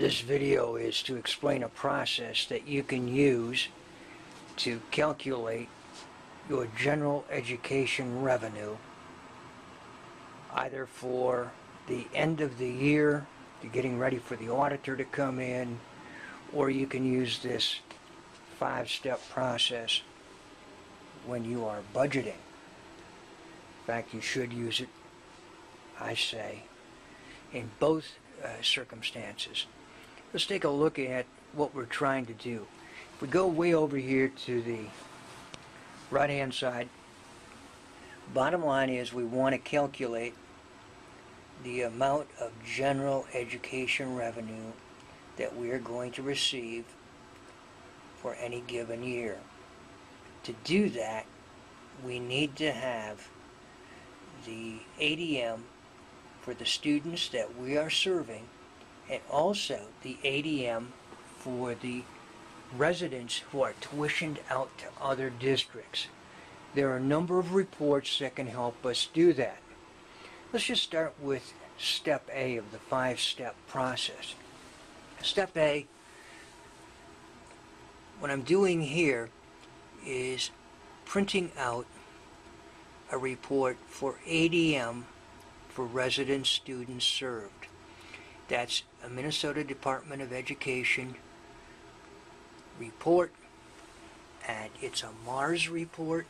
This video is to explain a process that you can use to calculate your general education revenue, either for the end of the year, you're getting ready for the auditor to come in, or you can use this 5-step process when you are budgeting. In fact, you should use it, I say, in both circumstances. Let's take a look at what we're trying to do. If we go way over here to the right-hand side, bottom line is we want to calculate the amount of general education revenue that we are going to receive for any given year. To do that, we need to have the ADM for the students that we are serving, and also the ADM for the residents who are tuitioned out to other districts. There are a number of reports that can help us do that. Let's just start with step A of the 5-step process. Step A, what I'm doing here is printing out a report for ADM for resident students served. That's a Minnesota Department of Education report, and it's a Mars report.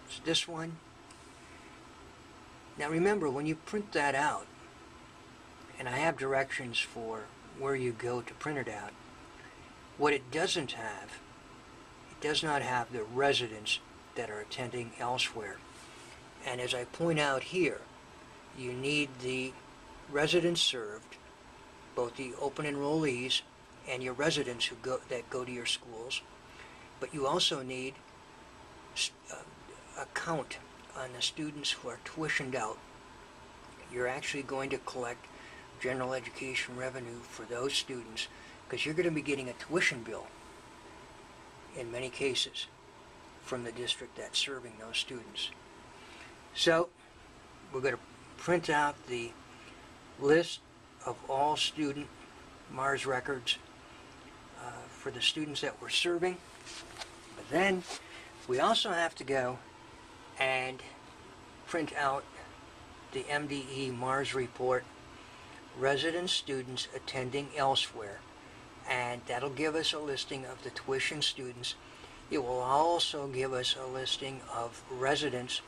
It's this one. Now remember, when you print that out, and I have directions for where you go to print it out, what it doesn't have, it does not have the residents that are attending elsewhere. And as I point out here, you need the residents served, both the open enrollees and your residents that go to your schools, but you also need a count on the students who are tuitioned out. You're actually going to collect general education revenue for those students because you're going to be getting a tuition bill in many cases from the district that's serving those students. So we're going to print out the list of all student Mars records for the students that we're serving. But then we also have to go and print out the MDE Mars report, resident students attending elsewhere, and that'll give us a listing of the tuition students. It will also give us a listing of residents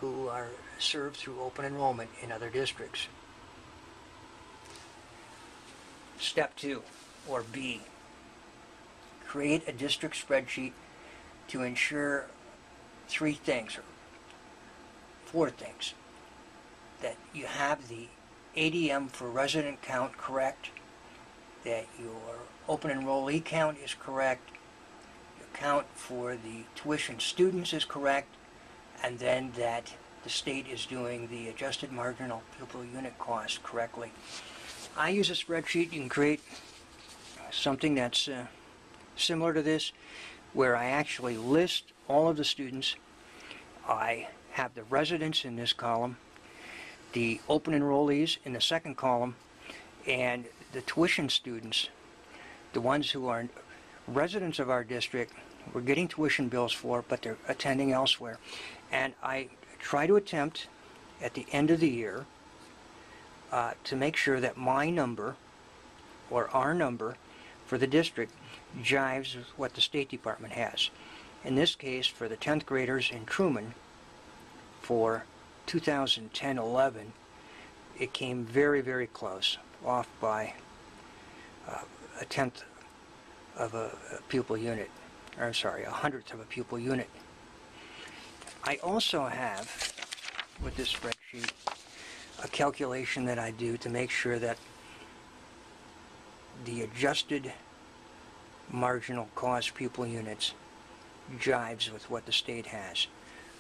who are served through open enrollment in other districts. Step 2, or B, create a district spreadsheet to ensure 3 things, or 4 things. That you have the ADM for resident count correct, that your open enrollee count is correct, your count for the tuition students is correct, and then that the state is doing the adjusted marginal pupil unit cost correctly. I use a spreadsheet. You can create something that's similar to this, where I actually list all of the students. I have the residents in this column, the open enrollees in the second column, and the tuition students, the ones who are residents of our district, we're getting tuition bills for, but they're attending elsewhere. And I try to attempt at the end of the year to make sure that my number, or our number, for the district jives with what the State Department has. In this case, for the 10th graders in Truman, for 2010-11, it came very, very close, off by a tenth of a pupil unit, or I'm sorry, 100th of a pupil unit. I also have, with this spreadsheet, a calculation that I do to make sure that the adjusted marginal cost pupil units jives with what the state has.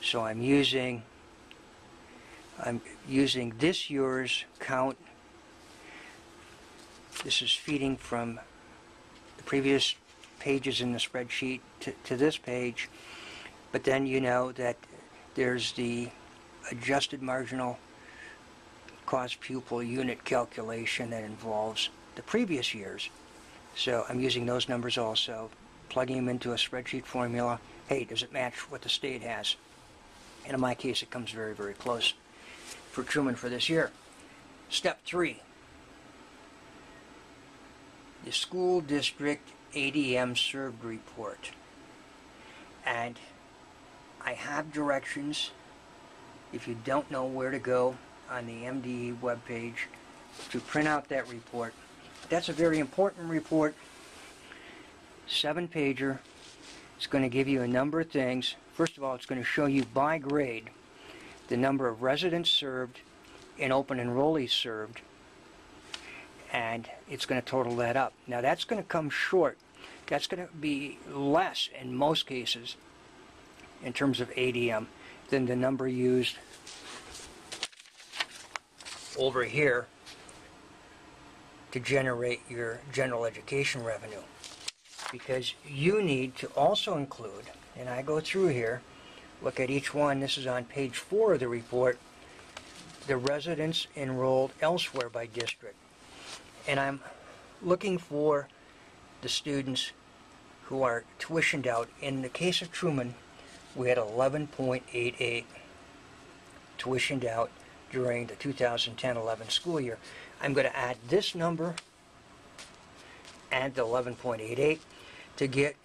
So I'm using this year's count. This is feeding from the previous pages in the spreadsheet to this page, but then you know that there's the adjusted marginal cost pupil unit calculation that involves the previous years. So I'm using those numbers also, plugging them into a spreadsheet formula. Hey, does it match what the state has? And in my case, it comes very, very close for Truman for this year. Step 3, the school district ADM served report. And I have directions, if you don't know where to go, on the MDE webpage to print out that report. That's a very important report, 7-pager. It's going to give you a number of things. First of all, it's going to show you by grade the number of residents served and open enrollees served, and it's going to total that up. Now that's going to come short. That's going to be less in most cases in terms of ADM than the number used over here to generate your general education revenue, because you need to also include, and I go through here, look at each one, this is on page 4 of the report, the residents enrolled elsewhere by district. And I'm looking for the students who are tuitioned out. In the case of Truman, we had 11.88 tuitioned out during the 2010-11 school year. I'm going to add this number and the 11.88 to get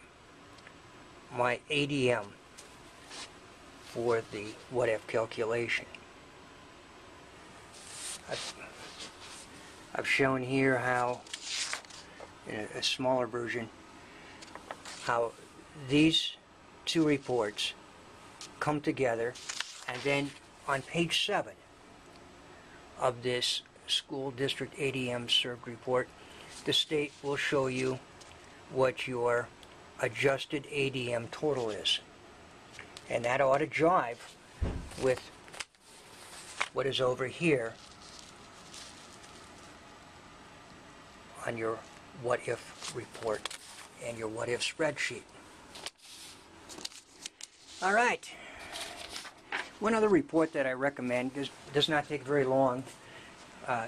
my ADM for the what-if calculation. I've shown here how, in a smaller version, how these two reports come together, and then on page 7 of this school district ADM served report, the state will show you what your adjusted ADM total is. And that ought to jive with what is over here on your what-if report and your what-if spreadsheet. All right. One other report that I recommend does not take very long.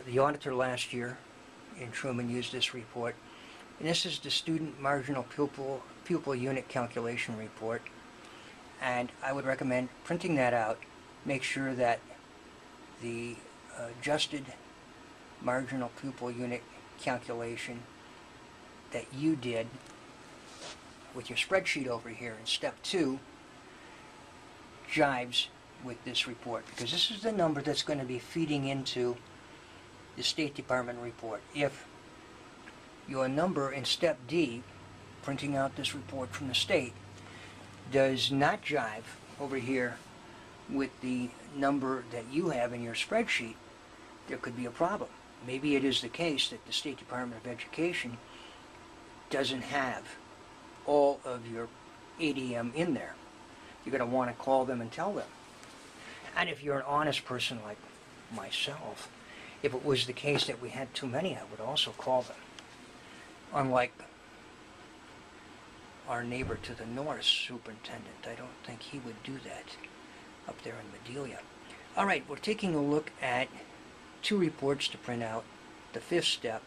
The auditor last year in Truman used this report. And this is the student marginal pupil unit calculation report. And I would recommend printing that out. Make sure that the adjusted marginal pupil unit calculation that you did with your spreadsheet over here in step 2 jives with this report, because this is the number that's going to be feeding into the State Department report. If your number in step D, printing out this report from the state, does not jive over here with the number that you have in your spreadsheet, there could be a problem. Maybe it is the case that the State Department of Education doesn't have all of your ADM in there. You're going to want to call them and tell them. And if you're an honest person like myself, if it was the case that we had too many, I would also call them. Unlike our neighbor to the north, superintendent, I don't think he would do that up there in Medelia. All right, we're taking a look at 2 reports to print out, the 5th step,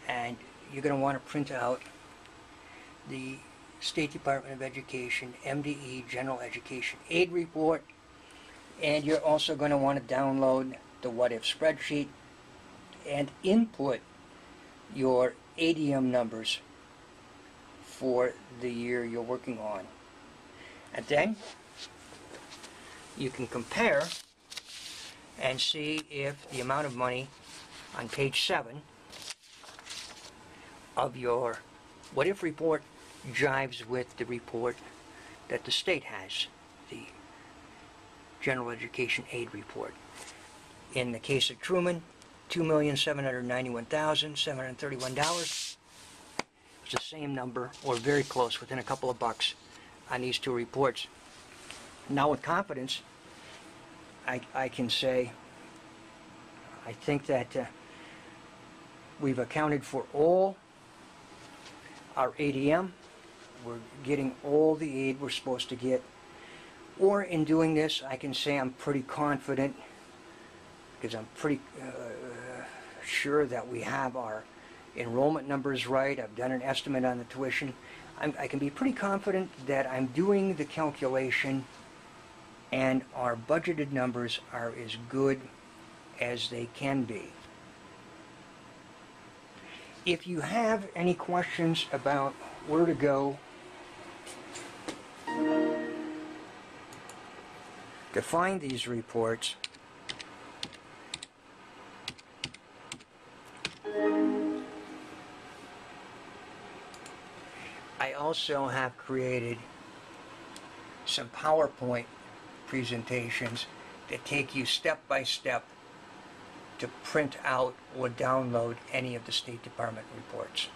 and you're going to want to print out the State Department of Education MDE General Education Aid Report, and you're also going to want to download the what-if spreadsheet and input your ADM numbers for the year you're working on. And then you can compare and see if the amount of money on page 7 of your what-if report jives with the report that the state has, the General Education Aid Report. In the case of Truman, $2,791,731. It's the same number, or very close, within a couple of bucks on these 2 reports. Now with confidence, I can say, I think that we've accounted for all our ADM. We're getting all the aid we're supposed to get. Or in doing this, I can say I'm pretty confident because I'm pretty sure that we have our enrollment numbers right. I've done an estimate on the tuition. I can be pretty confident that I'm doing the calculation and our budgeted numbers are as good as they can be. If you have any questions about where to go to find these reports, I also have created some PowerPoint presentations that take you step by step to print out or download any of the State Department reports.